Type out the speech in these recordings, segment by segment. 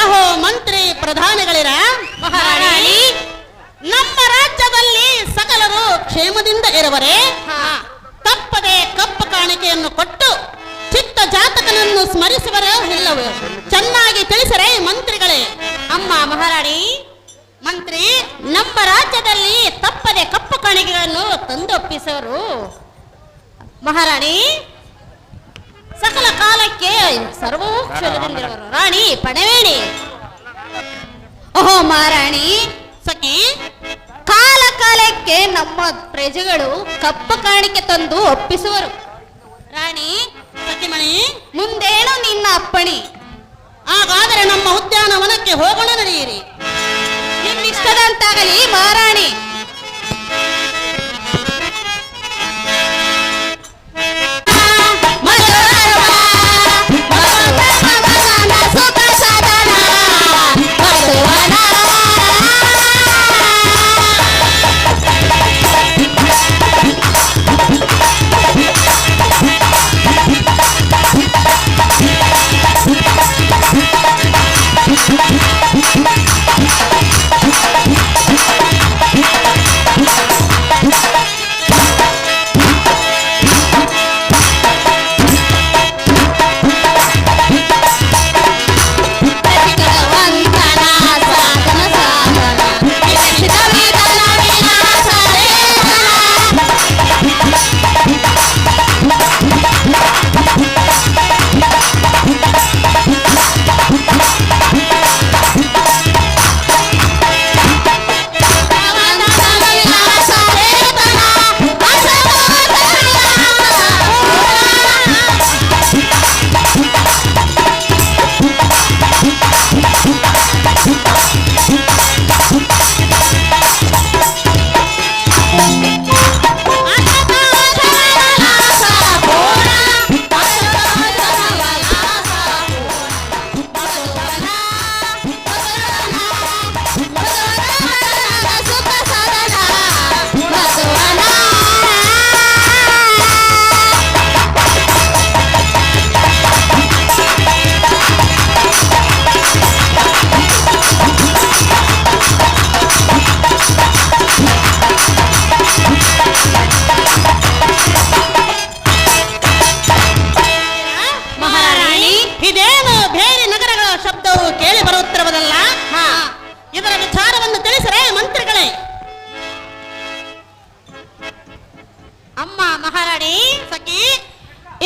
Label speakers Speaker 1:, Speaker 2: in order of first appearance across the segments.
Speaker 1: ಅಹೋ ಮಂತ್ರಿ ಪ್ರಧಾನಿಗಳಿರ ಮಹಾರಾಣಿ, ನಮ್ಮ ರಾಜ್ಯದಲ್ಲಿ ಸಕಲರು ಕ್ಷೇಮದಿಂದ ಇರುವರೆ ತಪ್ಪದೆ ಕಪ್ಪ ಕಾಣಿಕೆಯನ್ನು ಕೊಟ್ಟು ಚಿತ್ತ ಜಾತಕನನ್ನು ಸ್ಮರಿಸುವರೋ ಇಲ್ಲವೋ ಚೆನ್ನಾಗಿ ತಿಳಿಸರೆ ಮಂತ್ರಿಗಳೇ.
Speaker 2: ಅಮ್ಮ ಮಹಾರಾಣಿ,
Speaker 1: ಮಂತ್ರಿ,
Speaker 2: ನಮ್ಮ ರಾಜ್ಯದಲ್ಲಿ ತಪ್ಪದೆ ಕಪ್ಪು ಕಾಣಿಕೆಗಳನ್ನು ತಂದೊಪ್ಪಿಸೋರು ಮಹಾರಾಣಿ ಸಕಲ ಕಾಲಕ್ಕೆ ಸರ್ವೋಕ್ಷರದಿಂದಿರುವರು ರಾಣಿ ಪಣವೇಣಿ. ಓಹೋ ಮಹಾರಾಣಿ
Speaker 1: ಸಖಿ,
Speaker 2: ಕಾಲ ಕಾಲಕ್ಕೆ ನಮ್ಮ ಪ್ರಜೆಗಳು ಕಪ್ಪ ಕಾಣಿಕೆ ತಂದು ಒಪ್ಪಿಸುವರು.
Speaker 1: ರಾಣಿ ಸಖಿಮಣಿ,
Speaker 2: ಮುಂದೇನು ನಿನ್ನ ಅಪ್ಪಣೆ?
Speaker 1: ಹಾಗಾದರೆ ನಮ್ಮ ಉದ್ಯಾನವನಕ್ಕೆ ಹೋಗೋಣ, ನಡೆಯಿರಿ.
Speaker 2: ನಿಮ್ಮಿಷ್ಟದಂತಾಗಲಿ ಮಹಾರಾಣಿ.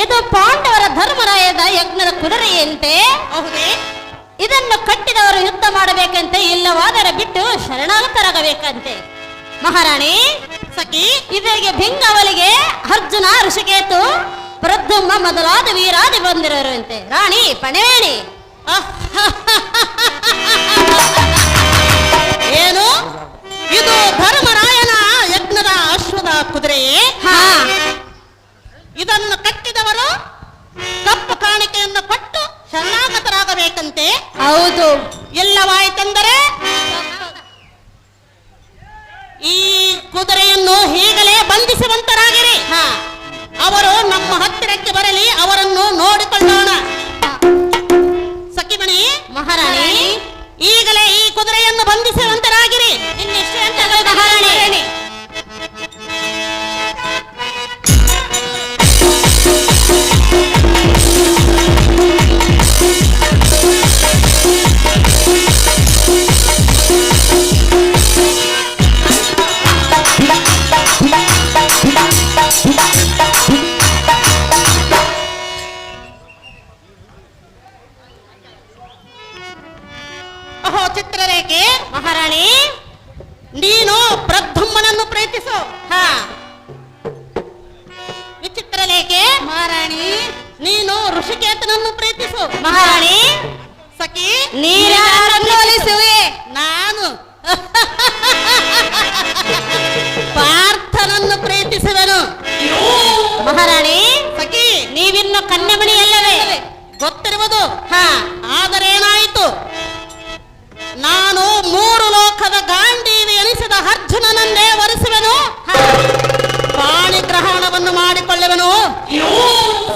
Speaker 2: ಇದು ಪಾಂಡವರ ಧರ್ಮರಾಯದ ಯಜ್ಞದ ಕುದುರೆಯಂತೆ. ಇದನ್ನು ಕಟ್ಟಿದವರು ಯುದ್ಧ ಮಾಡಬೇಕಂತೆ, ಇಲ್ಲವಾದರೆ ಬಿಟ್ಟು ಶರಣಾಗತರಾಗಬೇಕಂತೆ. ಮಹಾರಾಣಿ
Speaker 1: ಸಖಿ,
Speaker 2: ಇದರಿಗೆ ಭಿಂಗವಲಿಗೆ ಅರ್ಜುನ ಋಷಿಕೇತು ಪ್ರದ್ಯುಮ್ನ ಮೊದಲಾದ ವೀರಾದಿ ಬಂದಿರುವಂತೆ ರಾಣಿ ಪಣೇಣಿ.
Speaker 1: ಏನು ಇದು ಧರ್ಮರಾಯನ ಯಜ್ಞದ ಅಶ್ವದ ಕುದುರೆಯೇ?
Speaker 2: ಹಾ,
Speaker 1: ಇದನ್ನು ಕಟ್ಟಿದವರು ಕಪ್ಪು ಕಾಣಿಕೆಯನ್ನು ಕೊಟ್ಟು ಶರಣಾಗತರಾಗಬೇಕಂತೆ.
Speaker 2: ಹೌದು.
Speaker 1: ಎಲ್ಲವಾಯಿತೆಂದರೆ ಈ ಕುದುರೆಯನ್ನು ಈಗಲೇ ಬಂಧಿಸುವಂತರಾಗಿರಿ.
Speaker 2: ಹಾ,
Speaker 1: ಅವರು ನಮ್ಮ ಹತ್ತಿರಕ್ಕೆ ಬರಲಿ, ಅವರನ್ನು ನೋಡಿಕೊಳ್ಳೋಣ. ಸಖಿಮಣಿ
Speaker 2: ಮಹಾರಾಣಿ
Speaker 1: ಈಗಲೇ ಈ ಕುದುರೆಯನ್ನು ಬಂಧಿಸುವಂತರಾಗಿರಿ.
Speaker 2: ಇನ್ನೆಷ್ಟು ಗಂಟೆಗಳು ಮಹಾರಾಣಿ?
Speaker 1: ಅಹೋ ಚಿತ್ರರೇಖೆ,
Speaker 2: ಮಹಾರಾಣಿ
Speaker 1: ನೀನು ಪ್ರದ್ಯುಮ್ನನ್ನು ಪ್ರೀತಿಸು.
Speaker 2: ಹಾ,
Speaker 1: ವಿಚಿತ್ರಲೇಖೆ,
Speaker 2: ಮಹಾರಾಣಿ
Speaker 1: ನೀನು ಋಷಿಕೇತನನ್ನು ಪ್ರೀತಿಸು.
Speaker 2: ಮಹಾರಾಣಿ
Speaker 1: ಸಖಿ
Speaker 2: ನೀರನ್ನು ಒಲಿಸುವೆ.
Speaker 1: ನಾನು ಪಾರ್ಥನನ್ನು ಪ್ರೀತಿಸುವೆನು.
Speaker 2: ಮಹಾರಾಣಿ
Speaker 1: ಸಖಿ
Speaker 2: ನೀವಿನ್ನು ಕನ್ಯಮಣಿ ಅಲ್ಲವೇ?
Speaker 1: ಗೊತ್ತಿರುವುದು.
Speaker 2: ಹಾ,
Speaker 1: ಆದರೇನಾಯಿತು, ನಾನು ಮೂರು ಲೋಕದ ಗಾಂಡೀವಿ ಎನಿಸಿದ ಅರ್ಜುನನನ್ನೇ ವರಿಸುವೆನು.
Speaker 2: ಹಾ,
Speaker 1: ಪಾಣಿಗ್ರಹಣವನ್ನು ಮಾಡಿಕೊಳ್ಳುವೆನು.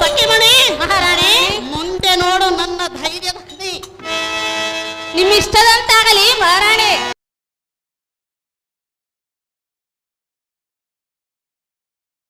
Speaker 1: ಸಖಿಮಣಿ
Speaker 2: ಮಹಾರಾಣಿ
Speaker 1: ಮುಂದೆ ನೋಡು ನನ್ನ ಧೈರ್ಯದಲ್ಲಿ.
Speaker 2: ನಿಮ್ಮಿಷ್ಟದಂತಾಗಲಿ ಮಹಾರಾಣಿ.